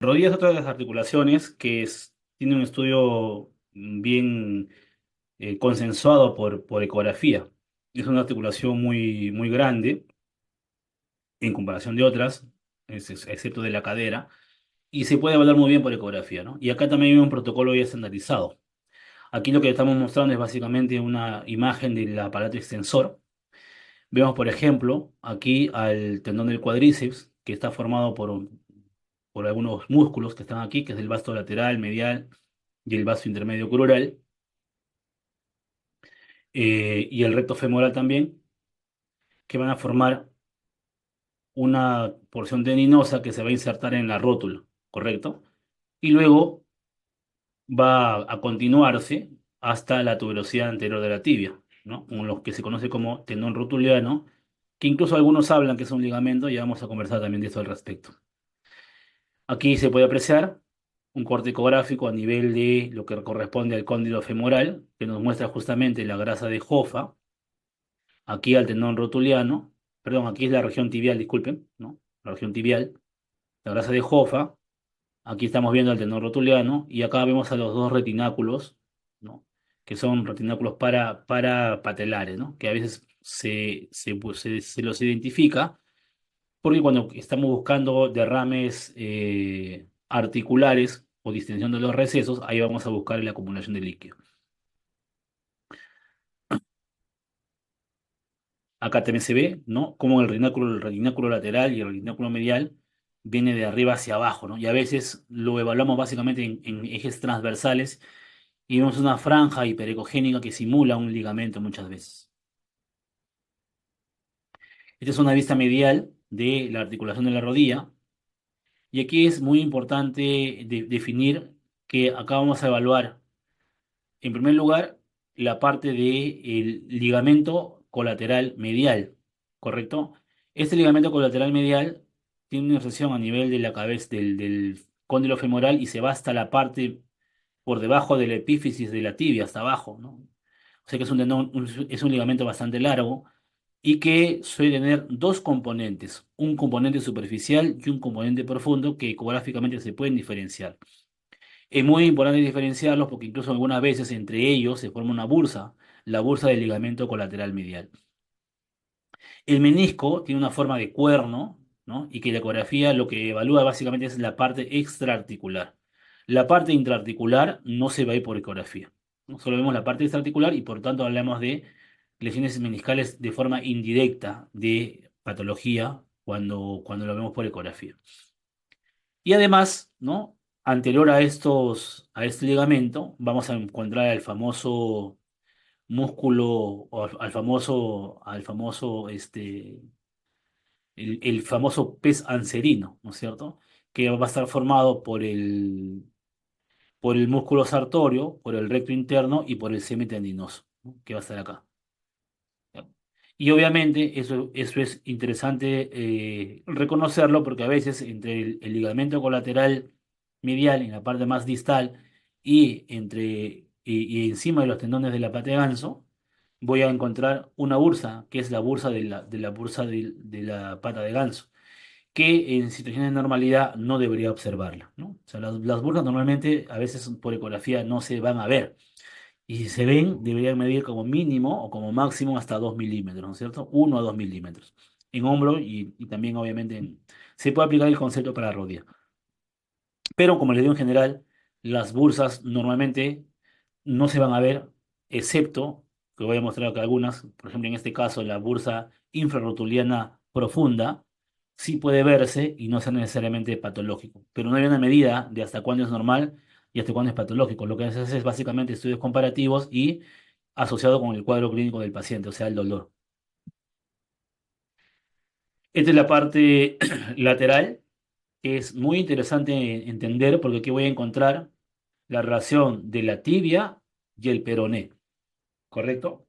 Rodilla es otra de las articulaciones que tiene un estudio bien consensuado por ecografía. Es una articulación muy grande en comparación de otras, excepto de la cadera, y se puede evaluar muy bien por ecografía, ¿no? Y acá también hay un protocolo ya estandarizado. Aquí lo que estamos mostrando es básicamente una imagen del aparato extensor. Vemos, por ejemplo, aquí al tendón del cuádriceps, que está formado por algunos músculos que están aquí, que es el vasto lateral, medial y el vasto intermedio crural, y el recto femoral también, que van a formar una porción tendinosa que se va a insertar en la rótula, ¿correcto? Y luego va a continuarse hasta la tuberosidad anterior de la tibia, ¿no? Con lo que se conoce como tendón rotuliano, que incluso algunos hablan que es un ligamento, y vamos a conversar también de eso al respecto. Aquí se puede apreciar un corte ecográfico a nivel de lo que corresponde al cóndilo femoral, que nos muestra justamente la grasa de Hoffa, aquí al tendón rotuliano, perdón, aquí es la región tibial, disculpen, ¿no? La región tibial, la grasa de Hoffa, aquí estamos viendo al tendón rotuliano, y acá vemos a los dos retináculos, ¿no? Que son retináculos patelares, ¿no? Que a veces se los identifica porque cuando estamos buscando derrames articulares o distensión de los recesos, ahí vamos a buscar la acumulación de líquido. Acá también se ve, ¿no? Cómo el retináculo lateral y el retináculo medial viene de arriba hacia abajo, ¿no? Y a veces lo evaluamos básicamente en ejes transversales y vemos una franja hiperecogénica que simula un ligamento muchas veces. Esta es una vista medial de la articulación de la rodilla. Y aquí es muy importante definir que acá vamos a evaluar, en primer lugar, la parte del ligamento colateral medial, ¿correcto? Este ligamento colateral medial tiene una inserción a nivel de la cabeza del cóndilo femoral y se va hasta la parte por debajo de la epífisis de la tibia, hasta abajo, ¿no? O sea que es es un ligamento bastante largo y que suele tener dos componentes, un componente superficial y un componente profundo que ecográficamente se pueden diferenciar. Es muy importante diferenciarlos porque incluso algunas veces entre ellos se forma una bursa, la bursa del ligamento colateral medial. El menisco tiene una forma de cuerno, ¿no? Y que la ecografía lo que evalúa básicamente es la parte extraarticular. La parte intraarticular no se va a ir por ecografía, ¿no? Solo vemos la parte extraarticular y por tanto hablamos de lesiones meniscales de forma indirecta de patología cuando lo vemos por ecografía. Y además, ¿no? Anterior a este ligamento, vamos a encontrar el famoso músculo o al famoso el famoso pez anserino, ¿no es cierto? Que va a estar formado por el músculo sartorio, por el recto interno y por el semitendinoso, ¿no? Que va a estar acá. ¿Ya? Y obviamente eso es interesante reconocerlo porque a veces entre el ligamento colateral medial en la parte más distal y encima de los tendones de la pata de ganso, voy a encontrar una bursa, que es la bursa de la bursa de la pata de ganso, que en situaciones de normalidad no debería observarla, ¿no? O sea, las bursas normalmente a veces por ecografía no se van a ver. Y si se ven, deberían medir como mínimo o como máximo hasta 2 milímetros, ¿no es cierto? 1 a 2 milímetros. En hombro y también obviamente se puede aplicar el concepto para la rodilla. Pero como les digo en general, las bursas normalmente no se van a ver, excepto, que voy a mostrar acá algunas, por ejemplo en este caso la bursa infrarrotuliana profunda, sí puede verse y no ser necesariamente patológico. Pero no hay una medida de hasta cuándo es normal y hasta cuándo es patológico. Lo que se hace es básicamente estudios comparativos y asociado con el cuadro clínico del paciente, o sea, el dolor. Esta es la parte lateral, que es muy interesante entender porque aquí voy a encontrar la relación de la tibia y el peroné, ¿correcto?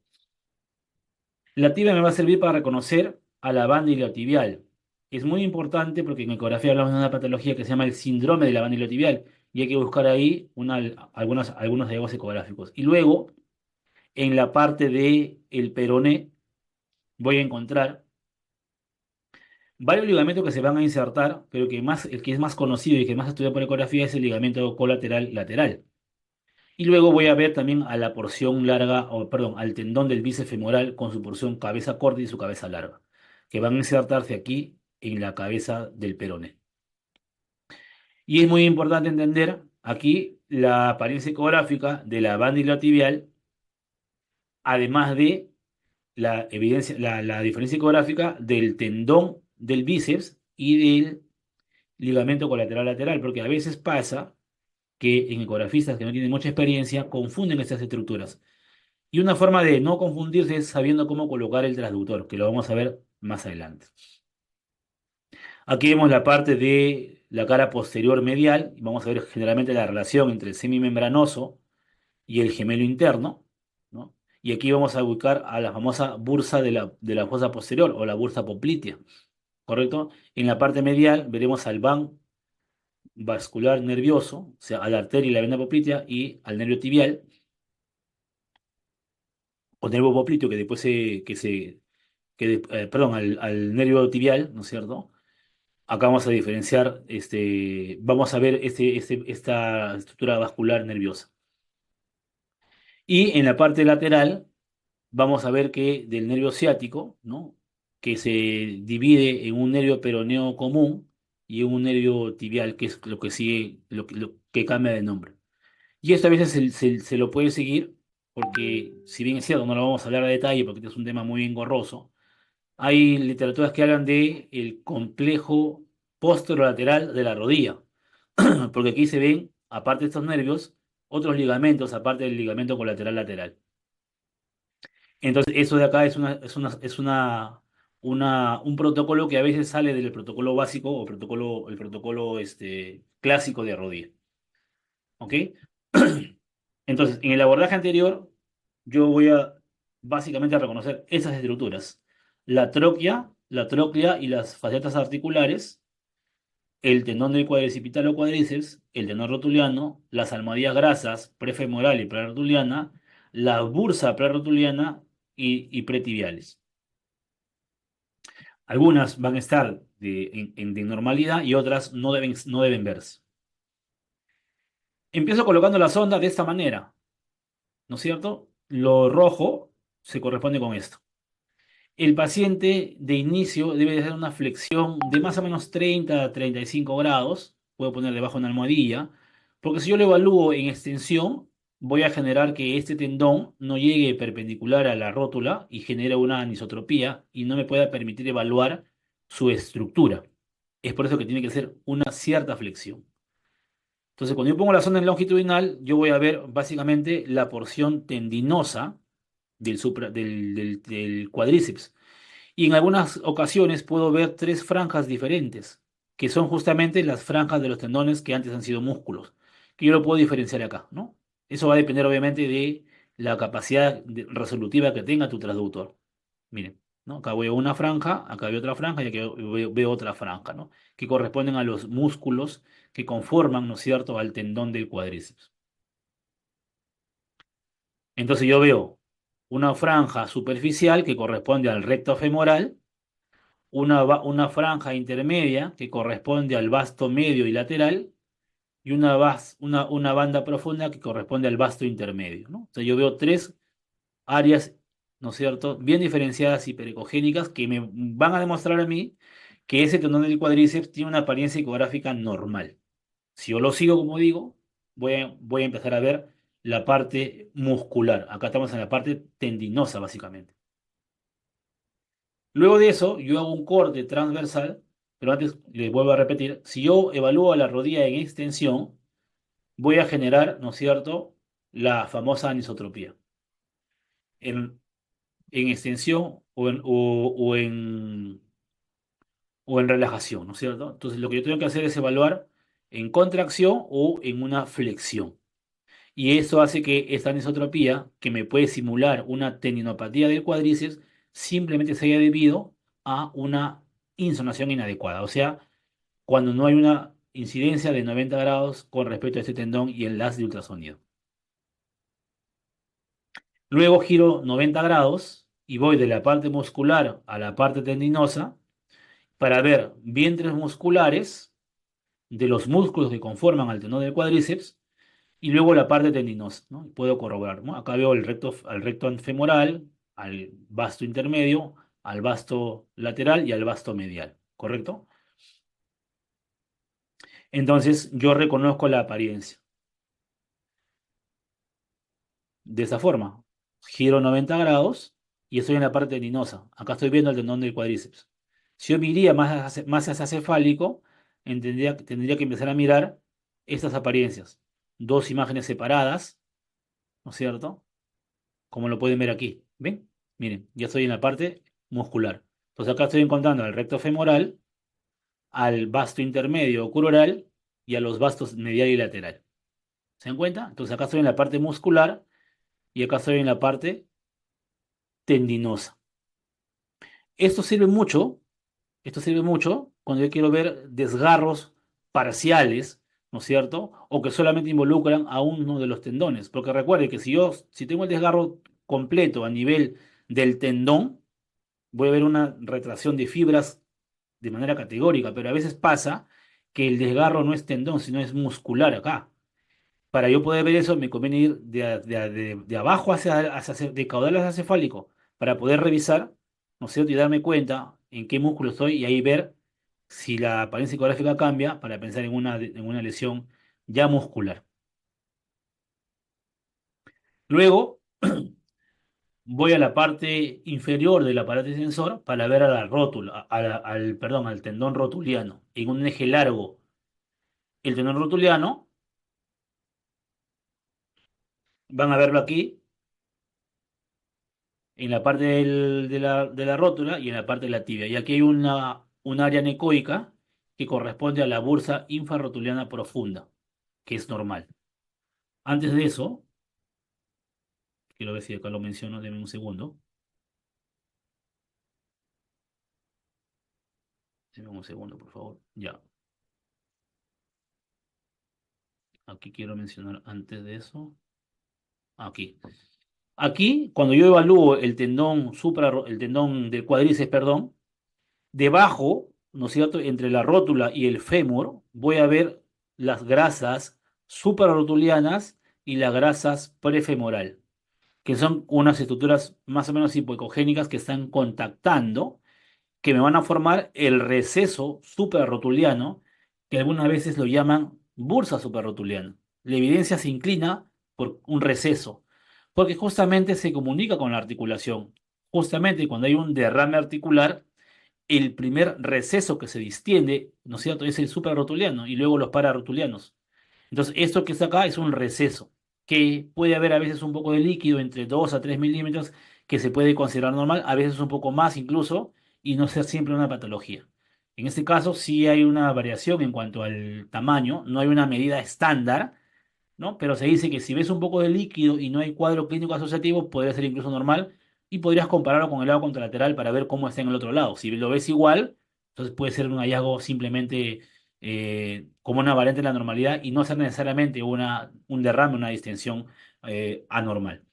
La tibia me va a servir para reconocer a la banda iliotibial. Es muy importante porque en ecografía hablamos de una patología que se llama el síndrome de la banda iliotibial y hay que buscar ahí algunos hallazgos ecográficos. Y luego, en la parte del peroné, voy a encontrar Varios ligamentos que se van a insertar, pero el que es más conocido y que más estudiado por ecografía es el ligamento colateral lateral. Y luego voy a ver también a la porción larga, o perdón, al tendón del bíceps femoral con su porción cabeza corta y su cabeza larga, que van a insertarse aquí en la cabeza del peroné. Y es muy importante entender aquí la apariencia ecográfica de la banda iliotibial, además de la evidencia, la diferencia ecográfica del tendón del bíceps y del ligamento colateral lateral, porque a veces pasa que en ecografistas que no tienen mucha experiencia confunden estas estructuras. Y una forma de no confundirse es sabiendo cómo colocar el transductor, que lo vamos a ver más adelante. Aquí vemos la parte de la cara posterior medial, y vamos a ver generalmente la relación entre el semimembranoso y el gemelo interno, ¿no? Y aquí vamos a ubicar a la famosa bursa de la fosa posterior o la bursa poplitea, ¿correcto? En la parte medial veremos al van vascular nervioso, o sea, a la arteria y la vena poplitea y al nervio tibial o nervio popliteo que después perdón, al nervio tibial, ¿no es cierto? Acá vamos a diferenciar, vamos a ver esta estructura vascular nerviosa. Y en la parte lateral vamos a ver que del nervio ciático, ¿no? Que se divide en un nervio peroneo común y en un nervio tibial, que es lo que sigue, lo que cambia de nombre. Y esto a veces se lo puede seguir, porque si bien es cierto, no lo vamos a hablar a detalle porque este es un tema muy engorroso, hay literaturas que hablan de el complejo posterolateral de la rodilla, porque aquí se ven, aparte de estos nervios, otros ligamentos, aparte del ligamento colateral lateral. Entonces, eso de acá un protocolo que a veces sale del protocolo básico o el protocolo clásico de rodilla. ¿Ok? Entonces, en el abordaje anterior, yo voy a básicamente a reconocer esas estructuras. La tróclea y las facetas articulares, el tendón del cuadricipital o cuádriceps, el tendón rotuliano, las almohadillas grasas prefemoral y prerotuliana, la bursa prerotuliana y pretibiales. Algunas van a estar de normalidad y otras no deben verse. Empiezo colocando la sonda de esta manera, ¿no es cierto? Lo rojo se corresponde con esto. El paciente de inicio debe de hacer una flexión de más o menos 30 a 35 grados. Puedo poner debajo una almohadilla, porque si yo lo evalúo en extensión, voy a generar que este tendón no llegue perpendicular a la rótula y genere una anisotropía y no me pueda permitir evaluar su estructura. Es por eso que tiene que ser una cierta flexión. Entonces, cuando yo pongo la sonda en longitudinal, yo voy a ver básicamente la porción tendinosa del cuádriceps. Y en algunas ocasiones puedo ver tres franjas diferentes, que son justamente las franjas de los tendones que antes han sido músculos, que yo lo puedo diferenciar acá, ¿no? Eso va a depender obviamente de la capacidad resolutiva que tenga tu transductor. Miren, ¿no? Acá veo una franja, acá veo otra franja y aquí veo otra franja, ¿no? Que corresponden a los músculos que conforman, ¿no es cierto?, al tendón del cuádriceps. Entonces yo veo una franja superficial que corresponde al recto femoral, una franja intermedia que corresponde al vasto medio y lateral, y una banda profunda que corresponde al vasto intermedio, ¿no? O sea, yo veo tres áreas, ¿no es cierto?, bien diferenciadas y pericogénicas que me van a demostrar a mí que ese tendón del cuádriceps tiene una apariencia ecográfica normal. Si yo lo sigo, como digo, voy a empezar a ver la parte muscular. Acá estamos en la parte tendinosa, básicamente. Luego de eso, yo hago un corte transversal, pero antes les vuelvo a repetir, si yo evalúo la rodilla en extensión, voy a generar, ¿no es cierto?, la famosa anisotropía. En, en extensión o en relajación, ¿no es cierto? Entonces, lo que yo tengo que hacer es evaluar en contracción o en una flexión. Y eso hace que esta anisotropía, que me puede simular una tendinopatía del cuádriceps, simplemente se haya debido a una insonación inadecuada. O sea, cuando no hay una incidencia de 90 grados con respecto a este tendón y el haz de ultrasonido. Luego giro 90 grados y voy de la parte muscular a la parte tendinosa para ver vientres musculares de los músculos que conforman al tendón del cuádriceps y luego la parte tendinosa, ¿no? Puedo corroborar, ¿no? Acá veo el recto, al recto femoral, al vasto intermedio, al vasto lateral y al vasto medial, ¿correcto? Entonces yo reconozco la apariencia de esa forma. Giro 90 grados y estoy en la parte tendinosa. Acá estoy viendo el tendón del cuádriceps. Si yo me iría más hacia cefálico, tendría que empezar a mirar estas apariencias. Dos imágenes separadas, ¿no es cierto? Como lo pueden ver aquí. ¿Ven? Miren, ya estoy en la parte muscular. Entonces acá estoy encontrando al recto femoral, al vasto intermedio o crural y a los vastos medial y lateral. ¿Se dan cuenta? Entonces acá estoy en la parte muscular y acá estoy en la parte tendinosa. Esto sirve mucho, esto sirve mucho cuando yo quiero ver desgarros parciales, ¿no es cierto? O que solamente involucran a uno de los tendones. Porque recuerde que si tengo el desgarro completo a nivel del tendón, voy a ver una retracción de fibras de manera categórica, pero a veces pasa que el desgarro no es tendón, sino es muscular acá. Para yo poder ver eso, me conviene ir de abajo de caudal hacia cefálico, para poder revisar, ¿no es cierto? Y darme cuenta en qué músculo estoy y ahí ver si la apariencia ecográfica cambia para pensar en una lesión ya muscular. Luego, voy a la parte inferior del aparato sensor para ver a la rótula, perdón, al tendón rotuliano en un eje largo. El tendón rotuliano, van a verlo aquí, en la parte de la rótula y en la parte de la tibia. Y aquí hay un área necoica que corresponde a la bursa infrarrotuliana profunda, que es normal. Antes de eso, quiero ver si acá lo menciono, denme un segundo. Denme un segundo, por favor. Ya, aquí quiero mencionar antes de eso. Aquí. Aquí, cuando yo evalúo el tendón del cuádriceps, perdón, debajo, ¿no es cierto?, entre la rótula y el fémur, voy a ver las grasas suprarrotulianas y las grasas prefemoral, que son unas estructuras más o menos hipoecogénicas que están contactando, que me van a formar el receso suprarrotuliano, que algunas veces lo llaman bursa suprarrotuliana. La evidencia se inclina por un receso, porque justamente se comunica con la articulación. Justamente cuando hay un derrame articular, el primer receso que se distiende, ¿no es cierto?, es el suprarrotuliano y luego los pararrotulianos. Entonces, esto que está acá es un receso, que puede haber a veces un poco de líquido entre 2 a 3 milímetros, que se puede considerar normal, a veces un poco más incluso, y no ser siempre una patología. En este caso, sí hay una variación en cuanto al tamaño, no hay una medida estándar, ¿no? Pero se dice que si ves un poco de líquido y no hay cuadro clínico asociativo, podría ser incluso normal y podrías compararlo con el lado contralateral para ver cómo está en el otro lado. Si lo ves igual, entonces puede ser un hallazgo simplemente como una variante de la normalidad y no ser necesariamente un derrame, una distensión anormal.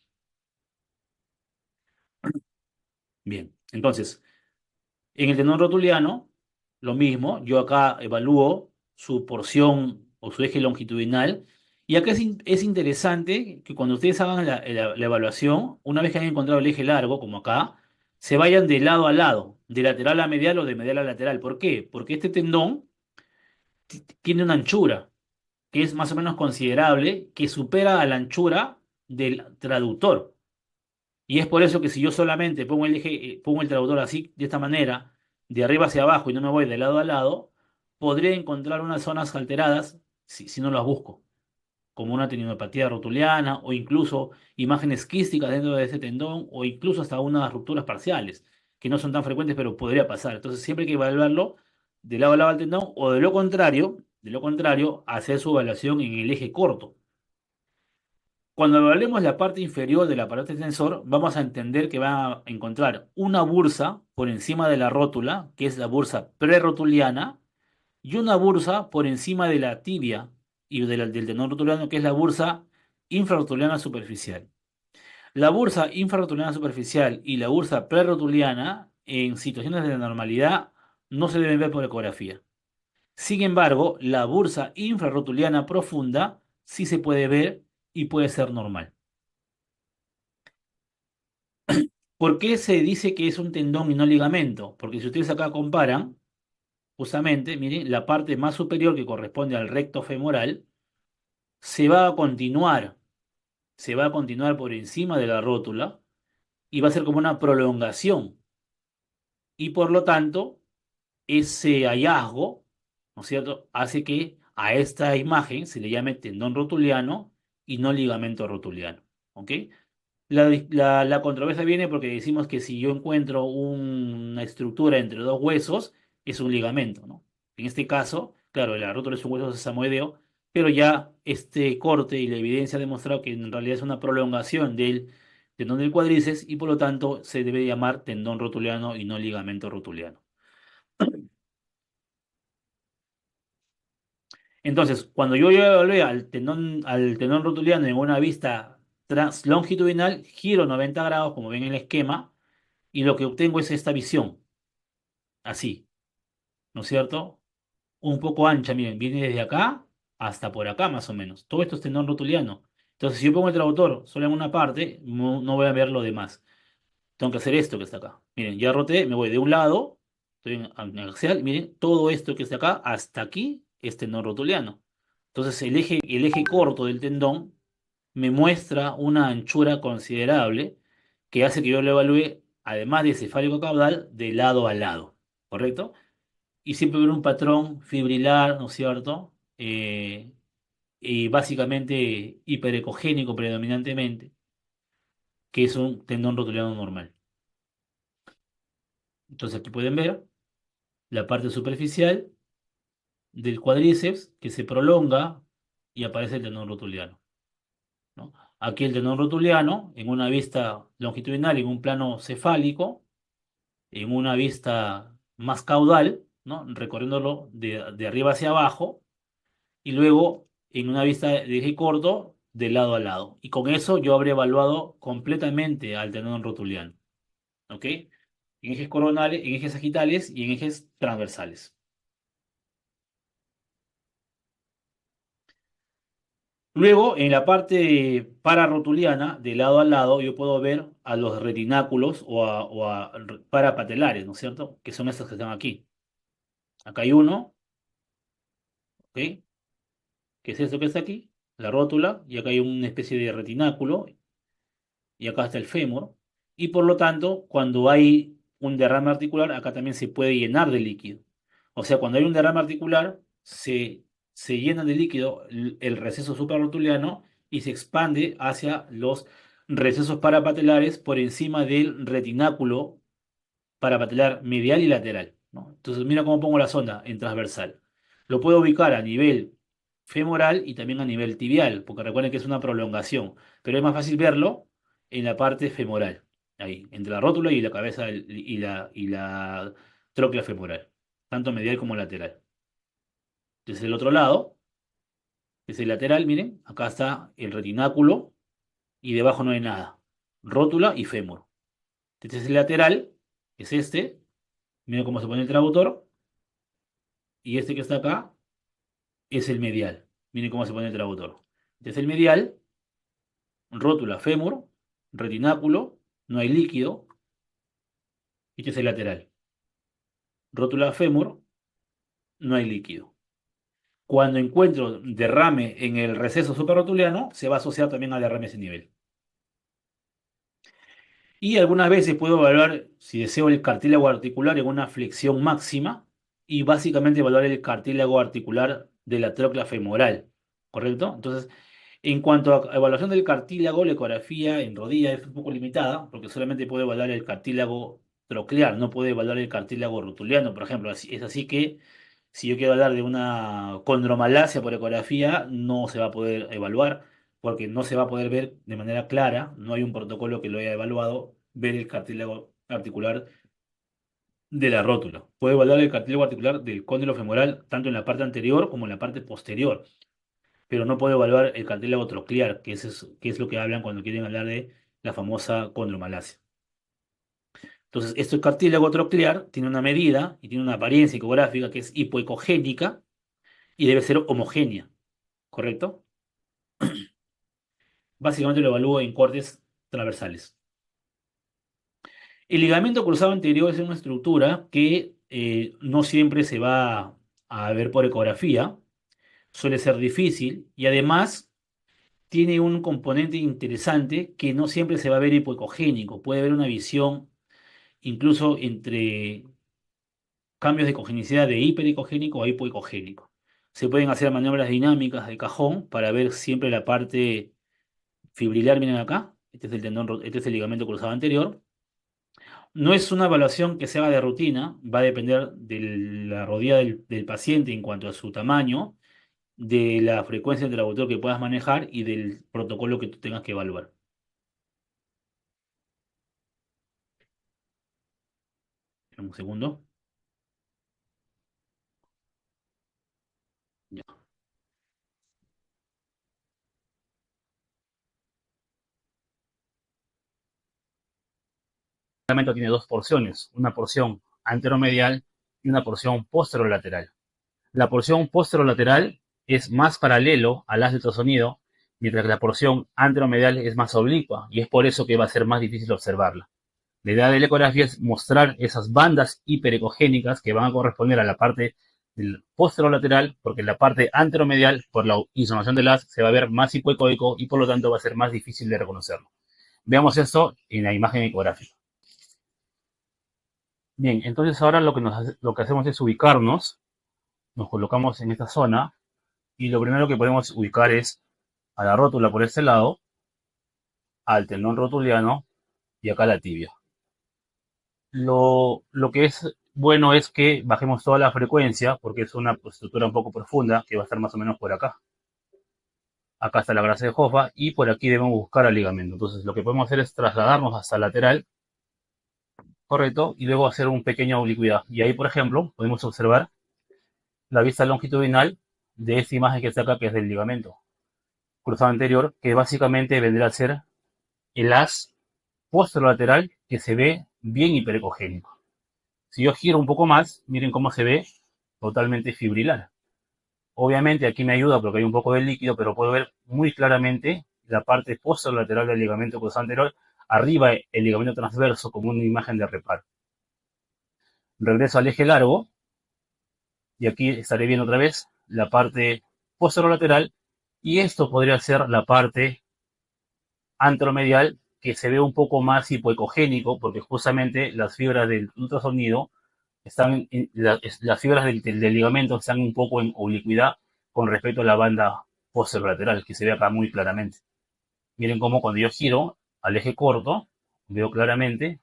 Bien, entonces, en el tendón rotuliano, lo mismo, yo acá evalúo su porción o su eje longitudinal. Y acá es interesante que cuando ustedes hagan la evaluación, una vez que hayan encontrado el eje largo, como acá, se vayan de lado a lado, de lateral a medial o de medial a lateral. ¿Por qué? Porque este tendón tiene una anchura que es más o menos considerable, que supera a la anchura del traductor. Y es por eso que si yo solamente pongo el traductor así, de esta manera, de arriba hacia abajo y no me voy de lado a lado, podría encontrar unas zonas alteradas si no las busco, como una tendinopatía rotuliana o incluso imágenes quísticas dentro de ese tendón o incluso hasta unas rupturas parciales, que no son tan frecuentes, pero podría pasar. Entonces siempre hay que evaluarlo de lado a lado al tendón o de lo contrario, hacer su evaluación en el eje corto. Cuando evaluemos la parte inferior del aparato extensor, vamos a entender que va a encontrar una bursa por encima de la rótula, que es la bursa prerrotuliana, y una bursa por encima de la tibia y del tendón rotuliano, que es la bursa infrarrotuliana superficial. La bursa infrarrotuliana superficial y la bursa prerrotuliana, en situaciones de normalidad, no se deben ver por ecografía. Sin embargo, la bursa infrarrotuliana profunda sí se puede ver y puede ser normal. ¿Por qué se dice que es un tendón y no ligamento? Porque si ustedes acá comparan, justamente, miren, la parte más superior que corresponde al recto femoral se va a continuar, se va a continuar por encima de la rótula y va a ser como una prolongación. Y por lo tanto, ese hallazgo, ¿no es cierto?, hace que a esta imagen se le llame tendón rotuliano y no ligamento rotuliano. ¿Ok? La controversia viene porque decimos que si yo encuentro una estructura entre dos huesos, es un ligamento, ¿no? En este caso, claro, la rótula es un hueso sesamoideo, pero ya este corte y la evidencia ha demostrado que en realidad es una prolongación del tendón del cuádriceps y por lo tanto se debe llamar tendón rotuliano y no ligamento rotuliano. Entonces, cuando yo evalué al tendón rotuliano en una vista longitudinal, giro 90 grados, como ven en el esquema, y lo que obtengo es esta visión, así, ¿no es cierto? Un poco ancha, miren, viene desde acá hasta por acá más o menos. Todo esto es tendón rotuliano. Entonces, si yo pongo el traductor solo en una parte, no voy a ver lo demás. Tengo que hacer esto que está acá. Miren, ya roté, me voy de un lado, estoy en axial, miren, todo esto que está acá hasta aquí es tendón rotuliano. Entonces, el eje corto del tendón me muestra una anchura considerable que hace que yo lo evalúe, además de cefálico caudal, de lado a lado, ¿correcto? Y siempre ver un patrón fibrilar, ¿no es cierto? Y básicamente hiperecogénico predominantemente, que es un tendón rotuliano normal. Entonces aquí pueden ver la parte superficial del cuádriceps que se prolonga y aparece el tendón rotuliano, ¿no? Aquí el tendón rotuliano en una vista longitudinal, en un plano cefálico, en una vista más caudal, ¿no? Recorriéndolo de arriba hacia abajo, y luego en una vista de eje corto, de lado a lado. Y con eso yo habré evaluado completamente al tendón rotuliano, ¿ok? En ejes coronales, en ejes sagitales y en ejes transversales. Luego, en la parte pararrotuliana, de lado a lado, yo puedo ver a los retináculos o a parapatelares, ¿no es cierto? Que son estos que están aquí. Acá hay uno, ¿ok? Que es esto que está aquí, la rótula, y acá hay una especie de retináculo, y acá está el fémur. Y por lo tanto, cuando hay un derrame articular, acá también se puede llenar de líquido. O sea, cuando hay un derrame articular, se llena de líquido el receso suprarrotuliano y se expande hacia los recesos parapatelares por encima del retináculo parapatelar medial y lateral, ¿no? Entonces, mira cómo pongo la sonda en transversal. Lo puedo ubicar a nivel femoral y también a nivel tibial, porque recuerden que es una prolongación, pero es más fácil verlo en la parte femoral, ahí, entre la rótula y la cabeza y la tróclea femoral, tanto medial como lateral. Desde el otro lado, desde el lateral, miren, acá está el retináculo y debajo no hay nada. Rótula y fémur. Este es el lateral, es este. Miren cómo se pone el traductor. Y este que está acá es el medial. Miren cómo se pone el traductor. Este es el medial, rótula, fémur, retináculo, no hay líquido. Y este es el lateral. Rótula, fémur, no hay líquido. Cuando encuentro derrame en el receso suprarrotuliano, se va a asociar también al derrame a ese nivel. Y algunas veces puedo evaluar, si deseo, el cartílago articular en una flexión máxima y básicamente evaluar el cartílago articular de la tróclea femoral, ¿correcto? Entonces, en cuanto a evaluación del cartílago, la ecografía en rodilla es un poco limitada porque solamente puede evaluar el cartílago troclear, no puede evaluar el cartílago rotuliano, por ejemplo. Es así que si yo quiero hablar de una condromalacia por ecografía, no se va a poder evaluar porque no se va a poder ver de manera clara, no hay un protocolo que lo haya evaluado, ver el cartílago articular de la rótula. Puede evaluar el cartílago articular del cóndilo femoral tanto en la parte anterior como en la parte posterior, pero no puede evaluar el cartílago troclear, que es lo que hablan cuando quieren hablar de la famosa condromalacia. Entonces, este cartílago troclear tiene una medida y tiene una apariencia ecográfica que es hipoecogénica y debe ser homogénea, ¿correcto? Básicamente lo evalúo en cortes transversales. El ligamento cruzado anterior es una estructura que no siempre se va a ver por ecografía, suele ser difícil y además tiene un componente interesante que no siempre se va a ver hipoecogénico. Puede haber una visión incluso entre cambios de ecogenicidad de hiperecogénico a hipoecogénico. Se pueden hacer maniobras dinámicas de cajón para ver siempre la parte fibrilar, miren acá. Este es el tendón, este es el ligamento cruzado anterior. No es una evaluación que se haga de rutina, va a depender de la rodilla del paciente en cuanto a su tamaño, de la frecuencia del traductor que puedas manejar y del protocolo que tú tengas que evaluar. Un segundo. Ya. El ligamento tiene dos porciones, una porción anteromedial y una porción posterolateral. La porción posterolateral es más paralelo al haz de ultrasonido, mientras que la porción anteromedial es más oblicua, y es por eso que va a ser más difícil observarla. La idea de la ecografía es mostrar esas bandas hiperecogénicas que van a corresponder a la parte del posterolateral, porque la parte anteromedial, por la insolación del haz, se va a ver más hipoecoico y por lo tanto va a ser más difícil de reconocerlo. Veamos esto en la imagen ecográfica. Bien, entonces ahora lo que hacemos es ubicarnos, nos colocamos en esta zona y lo primero que podemos ubicar es a la rótula por este lado, al tendón rotuliano y acá la tibia. Lo que es bueno es que bajemos toda la frecuencia porque es una estructura un poco profunda que va a estar más o menos por acá. Acá está la grasa de Hoffa y por aquí debemos buscar al ligamento. Entonces lo que podemos hacer es trasladarnos hasta el lateral, correcto, y luego hacer un pequeño oblicuidad. Y ahí, por ejemplo, podemos observar la vista longitudinal de esta imagen que está acá, que es del ligamento cruzado anterior, que básicamente vendrá a ser el haz posterolateral que se ve bien hiperecogénico. Si yo giro un poco más, miren cómo se ve totalmente fibrilar. Obviamente aquí me ayuda porque hay un poco de líquido, pero puedo ver muy claramente la parte posterolateral del ligamento cruzado anterior, arriba el ligamento transverso como una imagen de reparo. Regreso al eje largo y aquí estaré viendo otra vez la parte posterolateral y esto podría ser la parte anteromedial que se ve un poco más hipoecogénico porque justamente las fibras del ultrasonido están las fibras del ligamento están un poco en oblicuidad con respecto a la banda posterolateral que se ve acá muy claramente. Miren cómo cuando yo giro al eje corto veo claramente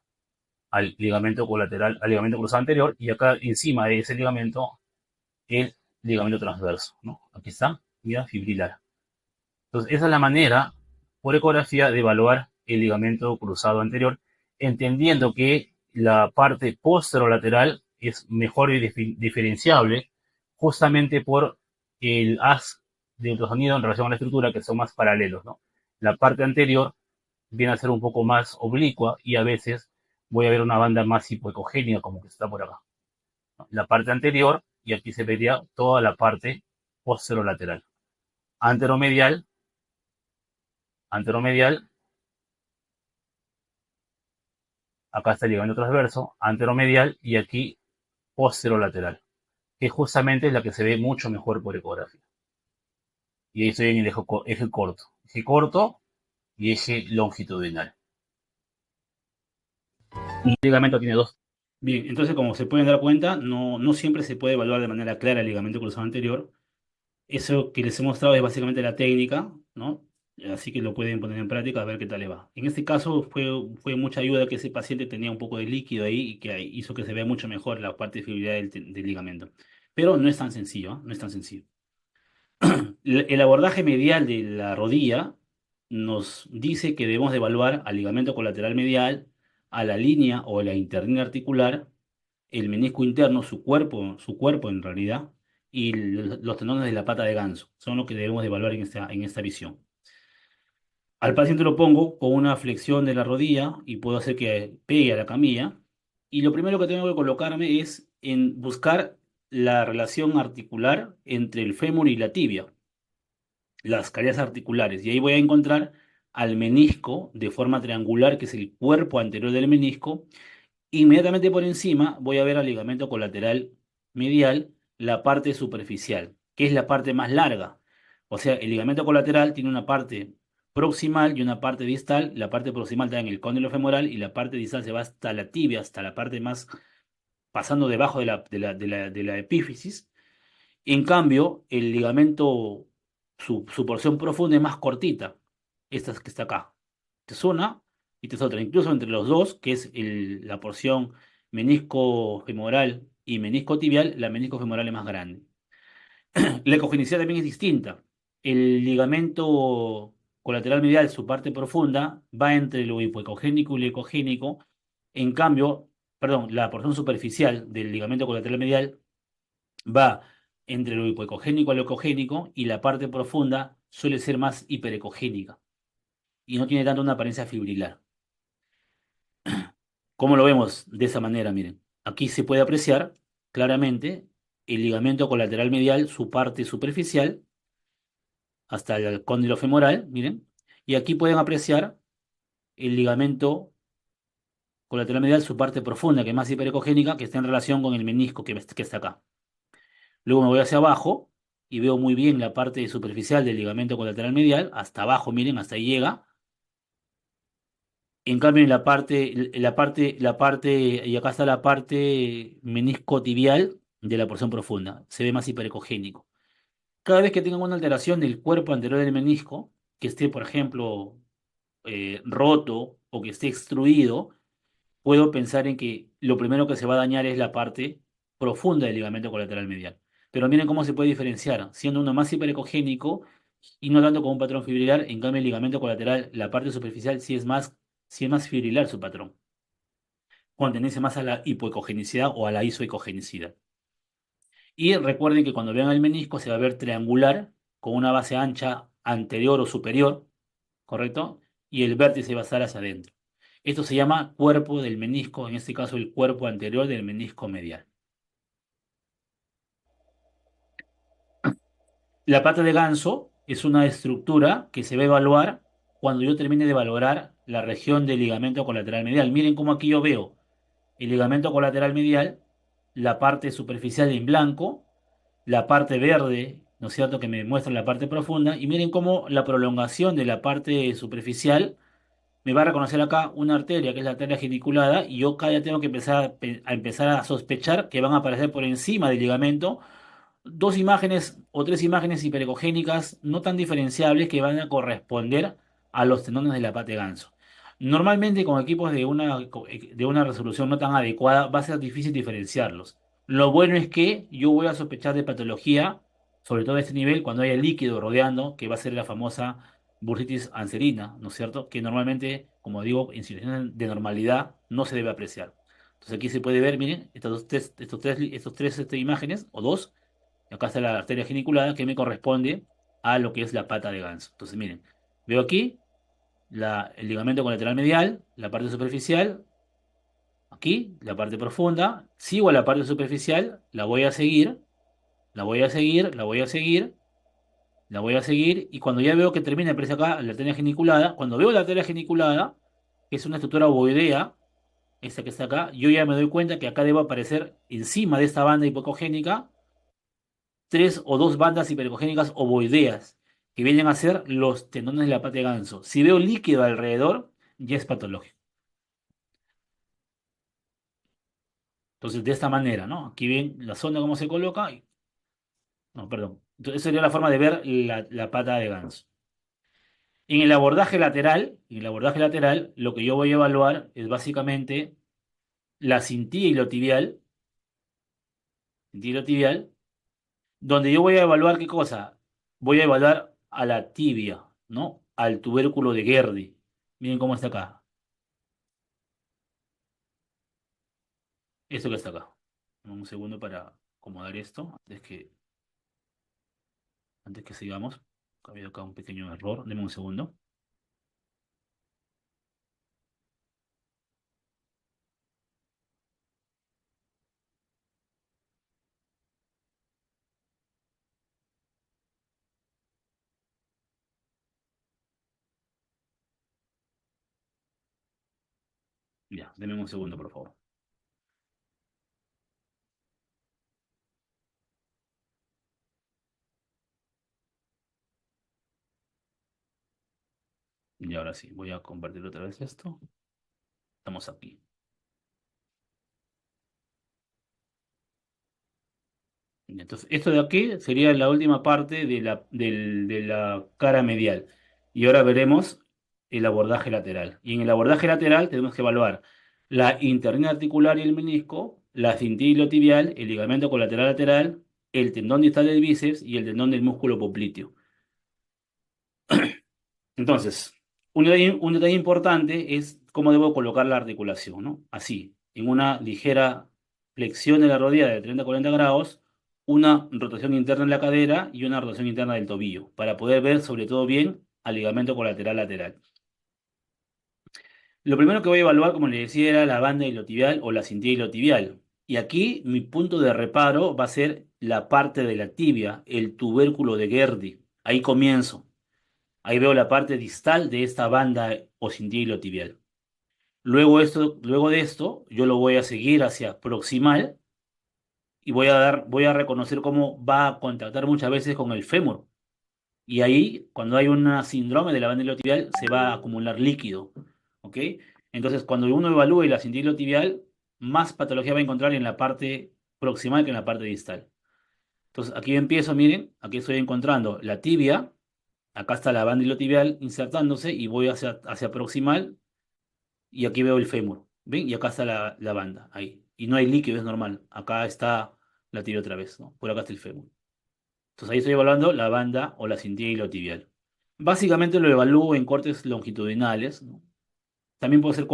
al ligamento colateral, al ligamento cruzado anterior y acá encima de ese ligamento el ligamento transverso, ¿no? Aquí está, mira, fibrilar. Entonces, esa es la manera por ecografía de evaluar el ligamento cruzado anterior, entendiendo que la parte posterolateral es mejor y diferenciable justamente por el haz de ultrasonido en relación a la estructura, que son más paralelos, ¿no? La parte anterior viene a ser un poco más oblicua y a veces voy a ver una banda más hipoecogénica como que está por acá, ¿no? La parte anterior, y aquí se vería toda la parte posterolateral. Anteromedial, anteromedial, acá está el ligamento transverso, anteromedial y aquí posterolateral, que justamente es la que se ve mucho mejor por ecografía. Y ahí estoy en el eje corto y eje longitudinal. El ligamento tiene dos. Bien, entonces como se pueden dar cuenta, no siempre se puede evaluar de manera clara el ligamento cruzado anterior. Eso que les he mostrado es básicamente la técnica, ¿no? Así que lo pueden poner en práctica a ver qué tal le va. En este caso fue mucha ayuda que ese paciente tenía un poco de líquido ahí y que hizo que se vea mucho mejor la parte de fibrilar del ligamento. Pero no es tan sencillo, ¿ah? No es tan sencillo. El abordaje medial de la rodilla nos dice que debemos de evaluar al ligamento colateral medial, a la línea o la internina articular, el menisco interno, su cuerpo en realidad, y los tendones de la pata de ganso. Son los que debemos de evaluar en esta visión. Al paciente lo pongo con una flexión de la rodilla y puedo hacer que pegue a la camilla y lo primero que tengo que colocarme es en buscar la relación articular entre el fémur y la tibia, las caderas articulares. Y ahí voy a encontrar al menisco de forma triangular, que es el cuerpo anterior del menisco. Inmediatamente por encima voy a ver al ligamento colateral medial, la parte superficial, que es la parte más larga. O sea, el ligamento colateral tiene una parte proximal y una parte distal. La parte proximal está en el cóndilo femoral y la parte distal se va hasta la tibia, hasta la parte más, pasando debajo de la epífisis. En cambio, el ligamento, su porción profunda es más cortita. Esta que está acá. Esta es una y esta es otra. Incluso entre los dos, que es la porción menisco femoral y menisco tibial, la menisco femoral es más grande. La ecogenicidad también es distinta. El ligamento colateral medial, su parte profunda, va entre lo hipoecogénico y lo ecogénico. En cambio, perdón, la porción superficial del ligamento colateral medial va entre lo hipoecogénico y lo ecogénico, y la parte profunda suele ser más hiperecogénica y no tiene tanto una apariencia fibrilar. ¿Cómo lo vemos de esa manera? Miren, aquí se puede apreciar claramente el ligamento colateral medial, su parte superficial, hasta el cóndilo femoral, miren, y aquí pueden apreciar el ligamento colateral medial, su parte profunda, que es más hiperecogénica, que está en relación con el menisco que está acá. Luego me voy hacia abajo y veo muy bien la parte superficial del ligamento colateral medial, hasta abajo, miren, hasta ahí llega. En cambio, y acá está la parte menisco tibial de la porción profunda, se ve más hiperecogénico. Cada vez que tengan una alteración del cuerpo anterior del menisco, que esté, por ejemplo, roto o que esté extruido, puedo pensar en que lo primero que se va a dañar es la parte profunda del ligamento colateral medial. Pero miren cómo se puede diferenciar, siendo uno más hiperecogénico y no tanto como un patrón fibrilar. En cambio, el ligamento colateral, la parte superficial, sí es más fibrilar su patrón, con tendencia más a la hipoecogenicidad o a la isoecogenicidad. Y recuerden que cuando vean el menisco se va a ver triangular, con una base ancha anterior o superior, ¿correcto? Y el vértice va a estar hacia adentro. Esto se llama cuerpo del menisco, en este caso el cuerpo anterior del menisco medial. La pata de ganso es una estructura que se va a evaluar cuando yo termine de valorar la región del ligamento colateral medial. Miren cómo aquí yo veo el ligamento colateral medial, la parte superficial en blanco, la parte verde, ¿no es cierto?, que me muestra la parte profunda, y miren cómo la prolongación de la parte superficial me va a reconocer acá una arteria, que es la arteria geniculada, y yo acá ya tengo que empezar a sospechar que van a aparecer por encima del ligamento dos imágenes o tres imágenes hiperecogénicas no tan diferenciables que van a corresponder a los tenones de la pata de ganso. Normalmente con equipos de una resolución no tan adecuada va a ser difícil diferenciarlos. Lo bueno es que yo voy a sospechar de patología, sobre todo a este nivel, cuando haya líquido rodeando, que va a ser la famosa bursitis anserina, ¿no es cierto? Que normalmente, como digo, en situaciones de normalidad no se debe apreciar. Entonces aquí se puede ver, miren, estos tres imágenes, o dos. Acá está la arteria geniculada que me corresponde a lo que es la pata de ganso. Entonces, miren, veo aquí el ligamento colateral medial, la parte superficial, aquí la parte profunda, sigo a la parte superficial, la voy a seguir, la voy a seguir, la voy a seguir, la voy a seguir, y cuando ya veo que termina, aparece acá la arteria geniculada. Cuando veo la arteria geniculada, que es una estructura ovoidea, esta que está acá, yo ya me doy cuenta que acá debo aparecer encima de esta banda hipocogénica tres o dos bandas hiperecogénicas ovoideas, que vienen a ser los tendones de la pata de ganso. Si veo líquido alrededor, ya es patológico. Entonces, de esta manera, ¿no? Aquí ven la zona cómo se coloca. No, perdón. Entonces, esa sería la forma de ver la pata de ganso. En el abordaje lateral, lo que yo voy a evaluar es básicamente la cintila tibial, donde yo voy a evaluar qué cosa. Voy a evaluar a la tibia, ¿no? Al tubérculo de Gerdi. Miren cómo está acá. Esto que está acá. Dame un segundo para acomodar esto antes que sigamos. Ha habido acá un pequeño error. Deme un segundo. Ya, denme un segundo, por favor. Y ahora sí, voy a compartir otra vez esto. Estamos aquí. Y entonces, esto de aquí sería la última parte de la cara medial. Y ahora veremos el abordaje lateral. Y en el abordaje lateral tenemos que evaluar la interna articular y el menisco, la cintilla iliotibial, el ligamento colateral lateral, el tendón distal del bíceps y el tendón del músculo popliteo. Entonces, un detalle importante es cómo debo colocar la articulación, ¿no? Así, en una ligera flexión de la rodilla de 30 a 40 grados, una rotación interna en la cadera y una rotación interna del tobillo, para poder ver sobre todo bien al ligamento colateral lateral. Lo primero que voy a evaluar, como les decía, era la banda iliotibial o la cintilla iliotibial. Y aquí mi punto de reparo va a ser la parte de la tibia, el tubérculo de Gerdi. Ahí comienzo. Ahí veo la parte distal de esta banda o cintila tibial. Luego de esto, yo lo voy a seguir hacia proximal y voy a reconocer cómo va a contactar muchas veces con el fémur. Y ahí, cuando hay un síndrome de la banda iliotibial, se va a acumular líquido. ¿Ok? Entonces, cuando uno evalúe la cintila iliotibial, más patología va a encontrar en la parte proximal que en la parte distal. Entonces, aquí empiezo, miren, aquí estoy encontrando la tibia. Acá está la banda iliotibial insertándose y voy hacia proximal y aquí veo el fémur. ¿Ven? Y acá está la banda, ahí. Y no hay líquido, es normal. Acá está la tibia otra vez, ¿no? Por acá está el fémur. Entonces ahí estoy evaluando la banda o la cintilla iliotibial. Básicamente lo evalúo en cortes longitudinales, ¿no? También puedo hacer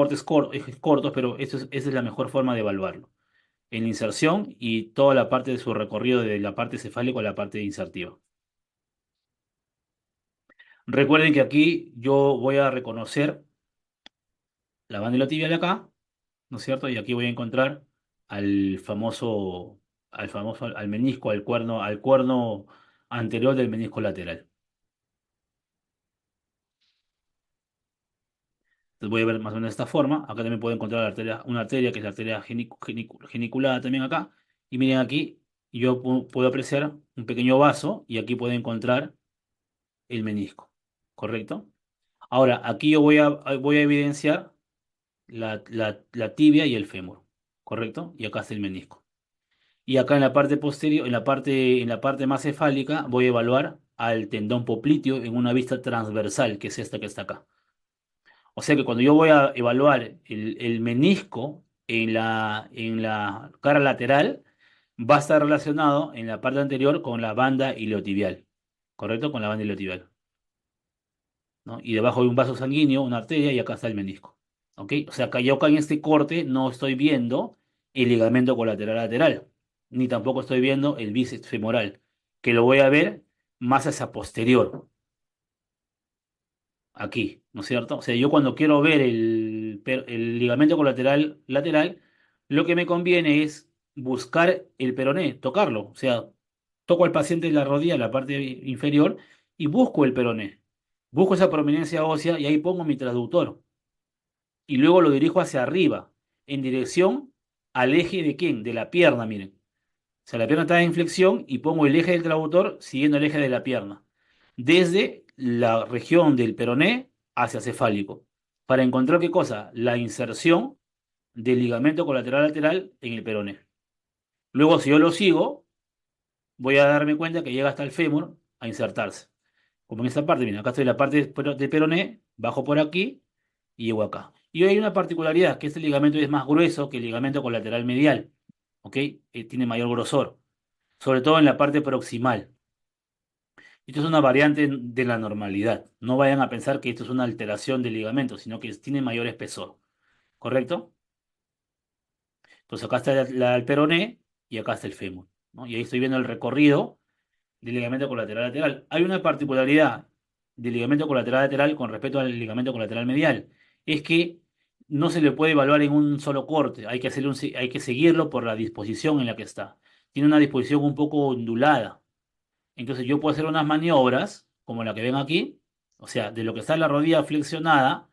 ejes cortos, pero esa es la mejor forma de evaluarlo. En la inserción y toda la parte de su recorrido de la parte cefálica a la parte insertiva. Recuerden que aquí yo voy a reconocer la banda tibial acá, ¿no es cierto? Y aquí voy a encontrar al famoso, al menisco, al cuerno anterior del menisco lateral. Entonces voy a ver más o menos de esta forma. Acá también puedo encontrar una arteria que es la arteria geniculada también acá. Y miren aquí, yo puedo apreciar un pequeño vaso y aquí puedo encontrar el menisco, ¿correcto? Ahora, aquí yo voy a evidenciar la tibia y el fémur, ¿correcto? Y acá está el menisco. Y acá en la parte posterior, en la parte más cefálica, voy a evaluar al tendón popliteo en una vista transversal, que es esta que está acá. O sea que cuando yo voy a evaluar el menisco en la cara lateral, va a estar relacionado en la parte anterior con la banda iliotibial, ¿correcto? Con la banda iliotibial, ¿no? Y debajo hay un vaso sanguíneo, una arteria, y acá está el menisco. ¿Ok? O sea, yo acá en este corte no estoy viendo el ligamento colateral lateral, ni tampoco estoy viendo el bíceps femoral, que lo voy a ver más hacia posterior, aquí, ¿no es cierto? O sea, yo cuando quiero ver el ligamento colateral lateral, lo que me conviene es buscar el peroné, tocarlo. O sea, toco al paciente en la rodilla, en la parte inferior, y busco el peroné. Busco esa prominencia ósea y ahí pongo mi traductor. Y luego lo dirijo hacia arriba, en dirección al eje de quién, de la pierna, miren. O sea, la pierna está en flexión y pongo el eje del traductor siguiendo el eje de la pierna, desde la región del peroné hacia cefálico, para encontrar qué cosa, la inserción del ligamento colateral lateral en el peroné. Luego, si yo lo sigo, voy a darme cuenta que llega hasta el fémur a insertarse. Como en esta parte, miren, acá estoy en la parte de peroné, bajo por aquí y llego acá. Y hay una particularidad, que este ligamento es más grueso que el ligamento colateral medial, ¿ok? Tiene mayor grosor, sobre todo en la parte proximal. Esto es una variante de la normalidad. No vayan a pensar que esto es una alteración del ligamento, sino que tiene mayor espesor, ¿correcto? Entonces acá está el peroné y acá está el fémur, ¿no? Y ahí estoy viendo el recorrido del ligamento colateral lateral. Hay una particularidad del ligamento colateral lateral con respecto al ligamento colateral medial. Es que no se le puede evaluar en un solo corte. Hay que seguirlo por la disposición en la que está. Tiene una disposición un poco ondulada. Entonces yo puedo hacer unas maniobras, como la que ven aquí, o sea, de lo que está la rodilla flexionada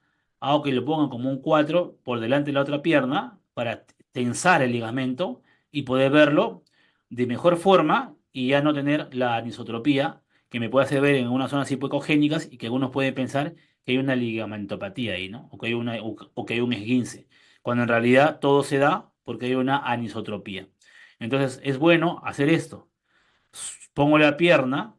hago que lo pongan como un 4 por delante de la otra pierna para tensar el ligamento y poder verlo de mejor forma y ya no tener la anisotropía que me puede hacer ver en unas zonas hipoecogénicas y que algunos pueden pensar que hay una ligamentopatía ahí, ¿no? O que hay o que hay un esguince, cuando en realidad todo se da porque hay una anisotropía. Entonces es bueno hacer esto. Pongo la pierna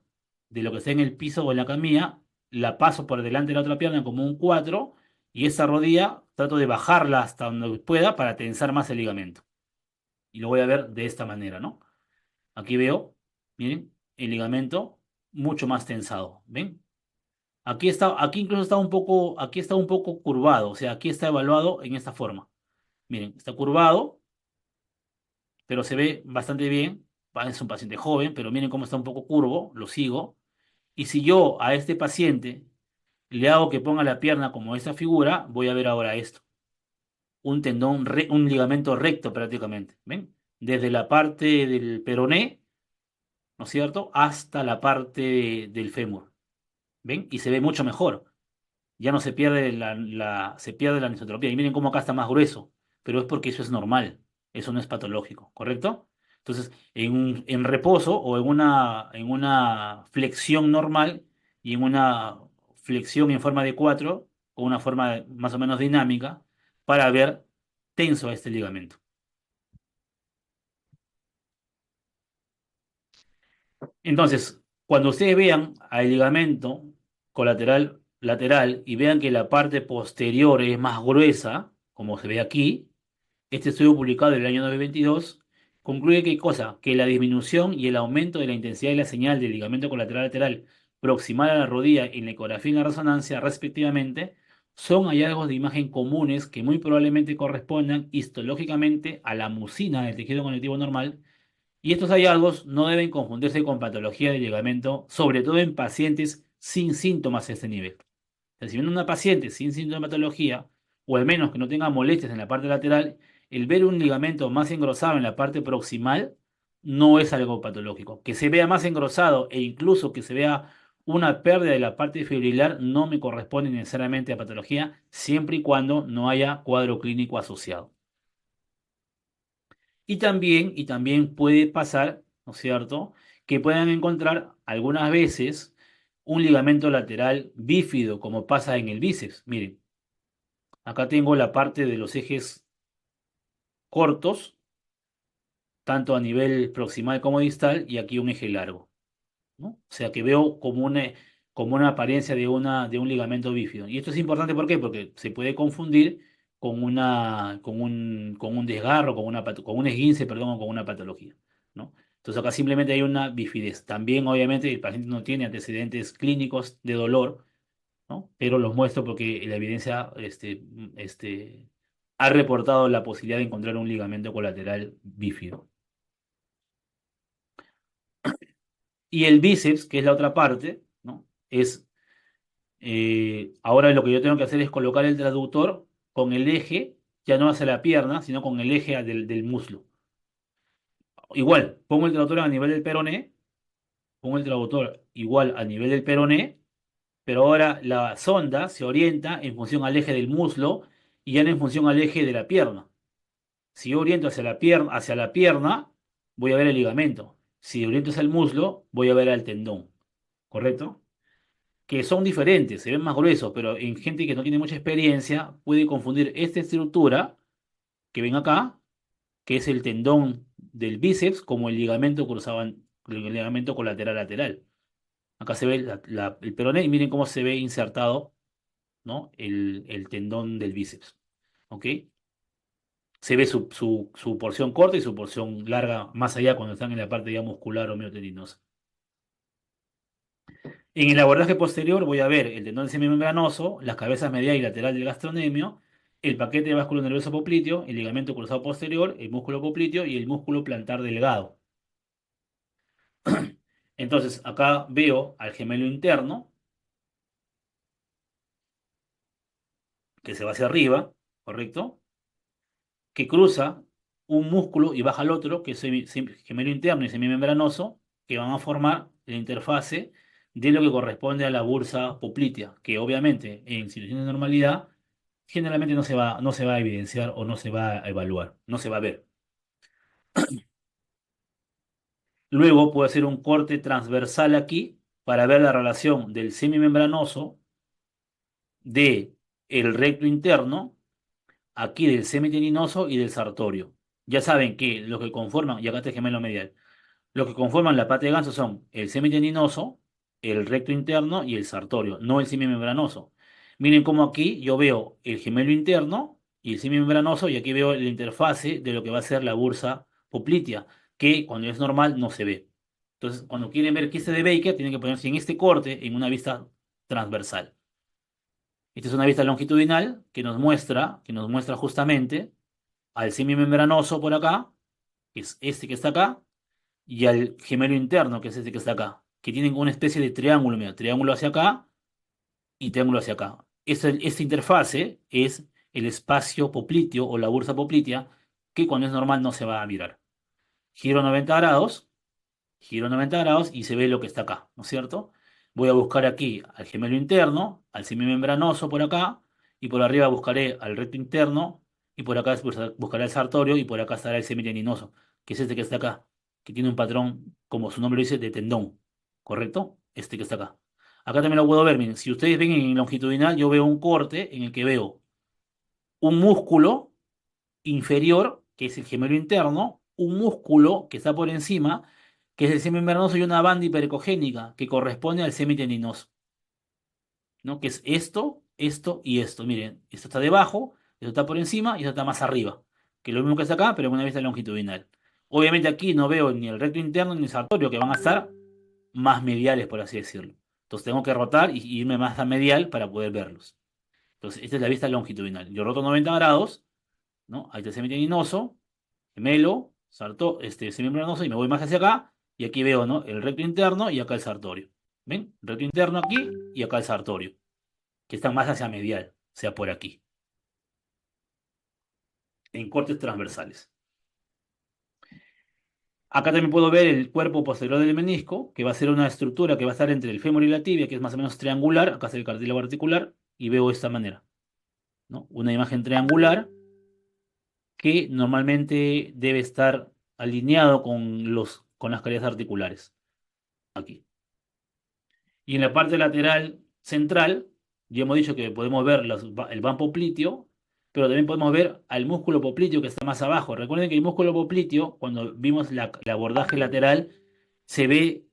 de lo que está en el piso o en la camilla, la paso por delante de la otra pierna como un 4 y esa rodilla trato de bajarla hasta donde pueda para tensar más el ligamento. Y lo voy a ver de esta manera, ¿no? Aquí veo, miren, el ligamento mucho más tensado, ¿ven? Aquí incluso está un poco, aquí está un poco curvado, o sea, aquí está evaluado en esta forma. Miren, está curvado, pero se ve bastante bien. Es un paciente joven, pero miren cómo está un poco curvo, lo sigo. Y si yo a este paciente le hago que ponga la pierna como esta figura, voy a ver ahora esto. Un tendón, un ligamento recto prácticamente. ¿Ven? Desde la parte del peroné, ¿no es cierto?, hasta la parte del fémur. ¿Ven? Y se ve mucho mejor. Ya no se pierde se pierde la anisotropía. Y miren cómo acá está más grueso, pero es porque eso es normal, eso no es patológico, ¿correcto? Entonces, en reposo o en una flexión normal y en una flexión en forma de 4 o una forma más o menos dinámica para ver tenso este ligamento. Entonces, cuando ustedes vean al ligamento colateral lateral y vean que la parte posterior es más gruesa, como se ve aquí, este estudio publicado en el año 2022 concluye que cosa, que la disminución y el aumento de la intensidad de la señal del ligamento colateral lateral proximal a la rodilla en la ecografía y en la resonancia, respectivamente, son hallazgos de imagen comunes que muy probablemente correspondan histológicamente a la mucina del tejido conectivo normal y estos hallazgos no deben confundirse con patología del ligamento, sobre todo en pacientes sin síntomas a este nivel. O sea, si viene una paciente sin sintomatología, o al menos que no tenga molestias en la parte lateral, el ver un ligamento más engrosado en la parte proximal no es algo patológico. Que se vea más engrosado e incluso que se vea una pérdida de la parte fibrilar no me corresponde necesariamente a patología, siempre y cuando no haya cuadro clínico asociado. Y también puede pasar, ¿no es cierto?, que puedan encontrar algunas veces un ligamento lateral bífido, como pasa en el bíceps. Miren, acá tengo la parte de los ejes cortos, tanto a nivel proximal como distal, y aquí un eje largo, ¿no? O sea que veo como una apariencia de un ligamento bífido. Y esto es importante, ¿por qué? Porque se puede confundir con un desgarro, con un esguince, perdón, o con una patología, ¿no? Entonces acá simplemente hay una bifidez. También, obviamente, el paciente no tiene antecedentes clínicos de dolor, ¿no? Pero los muestro porque la evidencia ha reportado la posibilidad de encontrar un ligamento colateral bífido. Y el bíceps, que es la otra parte, ¿no? Ahora lo que yo tengo que hacer es colocar el traductor con el eje, ya no hacia la pierna, sino con el eje del muslo. Igual, pongo el traductor a nivel del peroné, pongo el traductor igual a nivel del peroné, pero ahora la sonda se orienta en función al eje del muslo y ya no en función al eje de la pierna. Si yo oriento hacia la pierna, voy a ver el ligamento. Si oriento hacia el muslo, voy a ver al tendón. ¿Correcto? Que son diferentes, se ven más gruesos, pero en gente que no tiene mucha experiencia puede confundir esta estructura que ven acá, que es el tendón del bíceps, como el ligamento cruzado, el ligamento colateral lateral. Acá se ve el peroné y miren cómo se ve insertado, ¿no? El tendón del bíceps. ¿Ok? Se ve su porción corta y su porción larga más allá cuando están en la parte ya muscular o miotendinosa. En el abordaje posterior voy a ver el tendón semimembranoso, las cabezas medial y lateral del gastrocnemio, el paquete vasculo nervioso popliteo, el ligamento cruzado posterior, el músculo popliteo y el músculo plantar delgado. Entonces, acá veo al gemelo interno, que se va hacia arriba, ¿correcto? Que cruza un músculo y baja al otro, que es gemelo interno y semimembranoso, que van a formar la interfase de lo que corresponde a la bursa poplitea, que obviamente en situación de normalidad generalmente no se va a evidenciar o no se va a evaluar, no se va a ver. Luego puedo hacer un corte transversal aquí para ver la relación del semimembranoso, de el recto interno, aquí del semitendinoso y del sartorio. Ya saben que lo que conforman, y acá está el gemelo medial, lo que conforman la pata de ganso son el semitendinoso, el recto interno y el sartorio, no el semimembranoso. Miren cómo aquí yo veo el gemelo interno y el semimembranoso, y aquí veo la interfase de lo que va a ser la bursa poplitea, que cuando es normal no se ve. Entonces, cuando quieren ver quiste de Baker, tienen que ponerse en este corte en una vista transversal. Esta es una vista longitudinal que nos muestra justamente al semimembranoso por acá, que es este que está acá, y al gemelo interno, que es este que está acá, que tienen una especie de triángulo, mira, triángulo hacia acá y triángulo hacia acá. Esta interfase es el espacio popliteo o la bursa poplitea, que cuando es normal no se va a mirar. Giro 90 grados, giro 90 grados y se ve lo que está acá, ¿no es cierto? Voy a buscar aquí al gemelo interno, al semimembranoso por acá, y por arriba buscaré al recto interno, y por acá buscaré el sartorio, y por acá estará el semitendinoso, que es este que está acá, que tiene un patrón, como su nombre lo dice, de tendón, ¿correcto? Este que está acá. Acá también lo puedo ver, miren, si ustedes ven en longitudinal, yo veo un corte en el que veo un músculo inferior, que es el gemelo interno, un músculo que está por encima, que es el semimembranoso, y una banda hiperecogénica que corresponde al semitendinoso, ¿no? Que es esto y esto. Miren, esto está debajo, esto está por encima y esto está más arriba, que es lo mismo que está acá, pero en una vista longitudinal. Obviamente aquí no veo ni el recto interno ni el sartorio, que van a estar más mediales, por así decirlo. Entonces tengo que rotar y irme más a medial para poder verlos. Entonces, esta es la vista longitudinal. Yo roto 90 grados, ¿no? Ahí está el semitendinoso, gemelo, semimembranoso, y me voy más hacia acá, y aquí veo, ¿no? El recto interno y acá el sartorio. ¿Ven? Recto interno aquí y acá el sartorio, que están más hacia medial, o sea, por aquí, en cortes transversales. Acá también puedo ver el cuerpo posterior del menisco, que va a ser una estructura que va a estar entre el fémur y la tibia, que es más o menos triangular. Acá está el cartílago articular, y veo de esta manera, ¿no? Una imagen triangular que normalmente debe estar alineado con las caries articulares, aquí. Y en la parte lateral central, ya hemos dicho que podemos ver el van popliteo, pero también podemos ver al músculo popliteo que está más abajo. Recuerden que el músculo popliteo, cuando vimos el abordaje lateral, se ve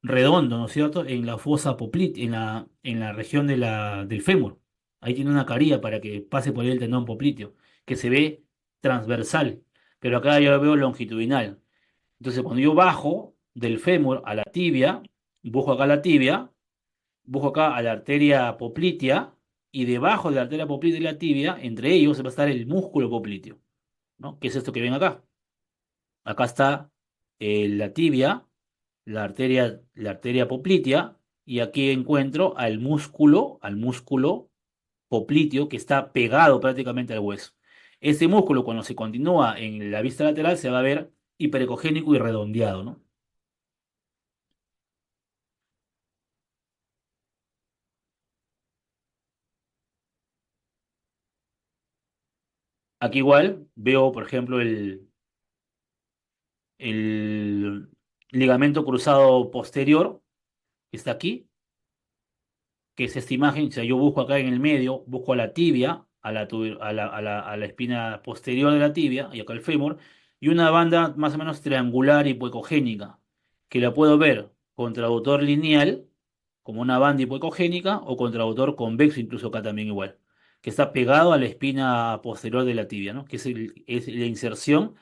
redondo, ¿no es cierto? En la fosa poplitea, en la región del fémur. Ahí tiene una caría para que pase por ahí el tendón popliteo, que se ve transversal, pero acá yo lo veo longitudinal. Entonces, cuando yo bajo del fémur a la tibia, busco acá la tibia, busco acá a la arteria poplitea, y debajo de la arteria poplitea y la tibia, entre ellos va a estar el músculo popliteo, ¿no? ¿Qué es esto que ven acá? Acá está la tibia, la arteria poplitea, y aquí encuentro al músculo popliteo que está pegado prácticamente al hueso. Este músculo, cuando se continúa en la vista lateral, se va a ver hiperecogénico y redondeado, ¿no? Aquí igual veo, por ejemplo, el ligamento cruzado posterior, que está aquí, que es esta imagen. O sea, yo busco acá en el medio, busco a la tibia, a la espina posterior de la tibia, y acá el fémur, y una banda más o menos triangular hipoecogénica, que la puedo ver con traductor lineal, como una banda hipoecogénica, o con traductor convexo, incluso acá también igual, que está pegado a la espina posterior de la tibia, ¿no? Que es la inserción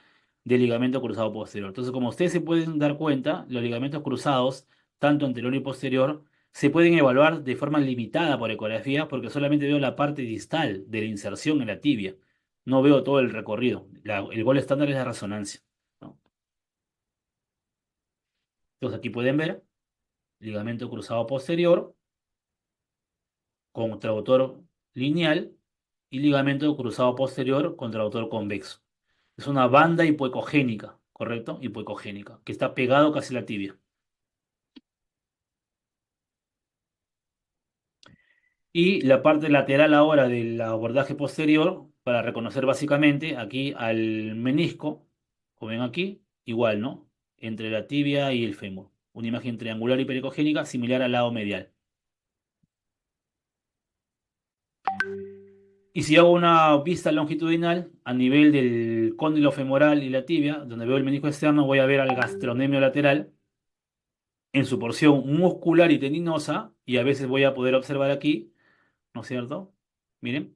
del ligamento cruzado posterior. Entonces, como ustedes se pueden dar cuenta, los ligamentos cruzados, tanto anterior y posterior, se pueden evaluar de forma limitada por ecografía, porque solamente veo la parte distal de la inserción en la tibia. No veo todo el recorrido. El gol estándar es la resonancia, ¿no? Entonces aquí pueden ver ligamento cruzado posterior con traductor lineal, y ligamento cruzado posterior con traductor convexo. Es una banda hipoecogénica, ¿correcto? Hipoecogénica, que está pegado casi a la tibia. Y la parte lateral ahora del abordaje posterior, para reconocer básicamente aquí al menisco, como ven aquí, igual, ¿no? Entre la tibia y el fémur. Una imagen triangular y pericogénica similar al lado medial. Y si hago una vista longitudinal a nivel del cóndilo femoral y la tibia, donde veo el menisco externo, voy a ver al gastrocnemio lateral en su porción muscular y tendinosa, y a veces voy a poder observar aquí, ¿no es cierto? Miren,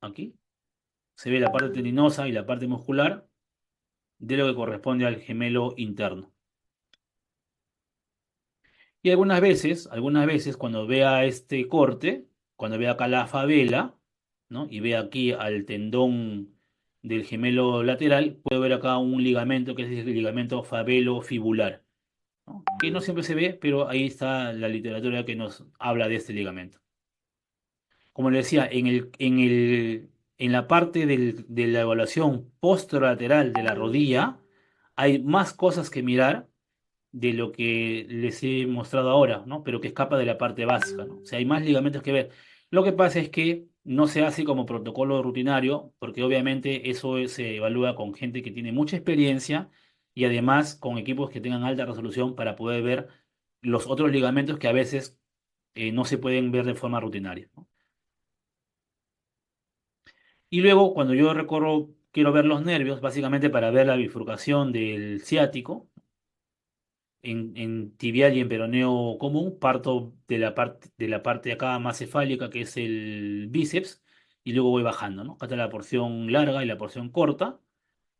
aquí se ve la parte tendinosa y la parte muscular de lo que corresponde al gemelo interno. Y algunas veces cuando vea este corte, cuando vea acá la favela, ¿no? Y vea aquí al tendón del gemelo lateral, puedo ver acá un ligamento que es el ligamento favelo-fibular, ¿no? Que no siempre se ve, pero ahí está la literatura que nos habla de este ligamento. Como le decía, en la parte de la evaluación posterolateral de la rodilla, hay más cosas que mirar de lo que les he mostrado ahora, ¿no? Pero que escapa de la parte básica, ¿no? O sea, hay más ligamentos que ver. Lo que pasa es que no se hace como protocolo rutinario, porque obviamente eso se evalúa con gente que tiene mucha experiencia y además con equipos que tengan alta resolución para poder ver los otros ligamentos que a veces no se pueden ver de forma rutinaria, ¿no? Y luego, cuando yo recorro, quiero ver los nervios, básicamente para ver la bifurcación del ciático, en tibial y en peroneo común, parto de la parte de acá más cefálica, que es el bíceps, y luego voy bajando, ¿no? Acá está la porción larga y la porción corta,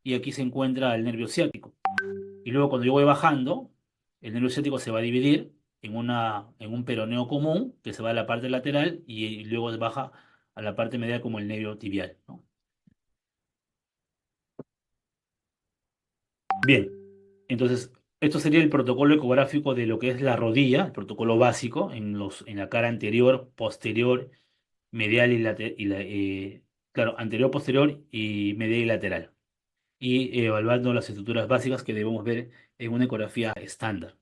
y aquí se encuentra el nervio ciático. Y luego cuando yo voy bajando, el nervio ciático se va a dividir en un peroneo común, que se va a la parte lateral, y luego baja a la parte medial como el nervio tibial, ¿no? Bien, entonces, esto sería el protocolo ecográfico de lo que es la rodilla, el protocolo básico en la cara anterior, posterior, medial y claro, anterior, posterior y medial y lateral. Y evaluando las estructuras básicas que debemos ver en una ecografía estándar.